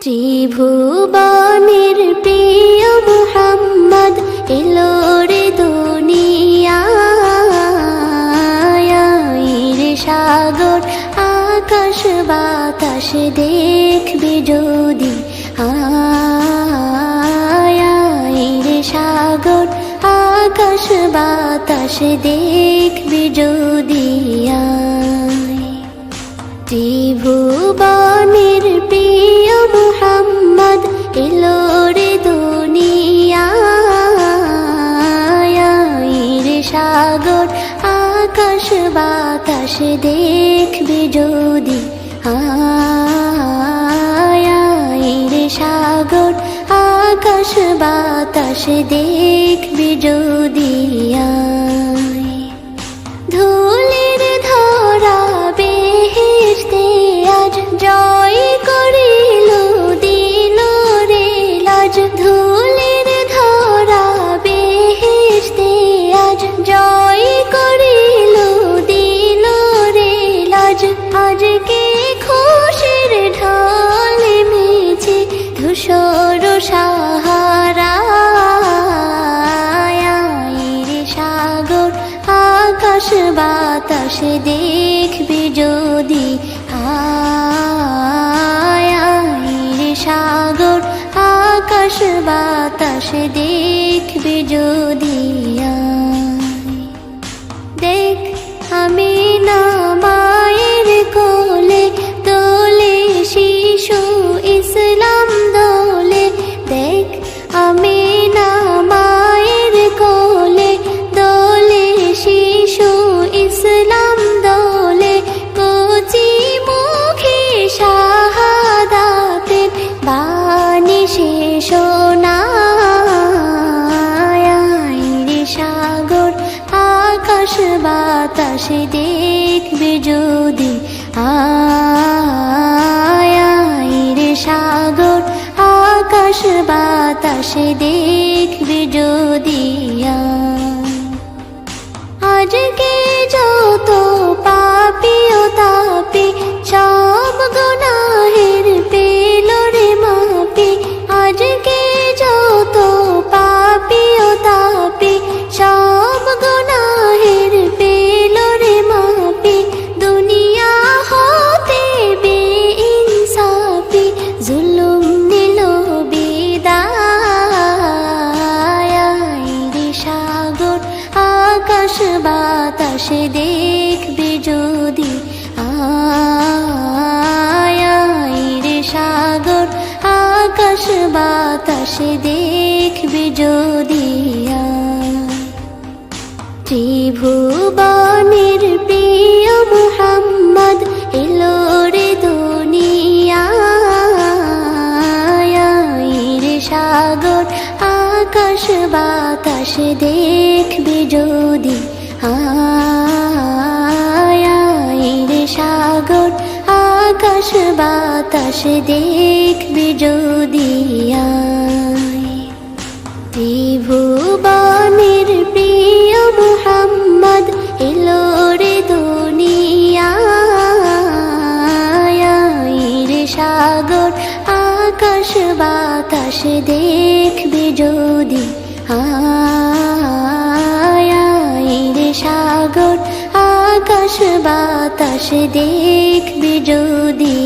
ত্রিভুবনের প্রিয় মুহাম্মদ এলো রে দুনিয়ায়। রে সাগর আকাশ বাতাস দেখবি যদি, রে সাগর আকাশ বাতাস দেখবি যদি। ত্রিভুবনের প্রিয় মুহাম্মদ এলো রে দুনিয়ায়। রে সাগর আকাশ বাতাস দেখবি যদি, রে সাগর আকাশ বাতাস দেখবি যদি। ধুলির ধরা বেহেশতে আজ জয় করিল দিল রে লাজ। ধুলির ধরা বেহেশতে আজ জয় করিল দিল রে লাজ। আজকে খুশির ঢল মেছে ধূসর সাহারা। রে সাগর আকাশ বাতাস দেখবি যদি, রে সাগর আকাশ বাতাস দেখবি যদি। দেখ আমি না মায়ের কোলে দোলে শিশু ইসলাম দোলে। দেখ আমি না মায়ের কোলে দোলে শিশু ইসলাম দোলে। কচি মুখে শাহাদাতের বাণী সে শোনায়। রে সাগর আকাশ বাতাস দেখবি যদি, রে সাগর আকাশ বাতাস দেখবি যদি। আজকে যত পাপী ও তাপী সব গুনাহের পেল রে মাপি। আজকে যত পাপী ও তাপী সব গুনাহের পেল রে মাপি। দুনিয়া হতে বেইনসাফি জুলুম নিল বিদায়। রে সাগর আকাশ বাতাস দেখবি যদি, রে সাগর আকাশ বাতাস দেখবি যদি। ত্রিভুবনের প্রিয় মুহাম্মদ এলো রে দুনিয়ায়। রে সাগর আকাশ বাতাস দেখবি যদি, রে সাগর আকাশ বাতাস দেখবি যদি। ত্রিভুবনের প্রিয় মুহাম্মদ এলো রে দুনিয়ায়। রে সাগর আকাশ বাতাস দেখবি যদি, রে সাগর আকাশ বাতাস দেখবি যদি।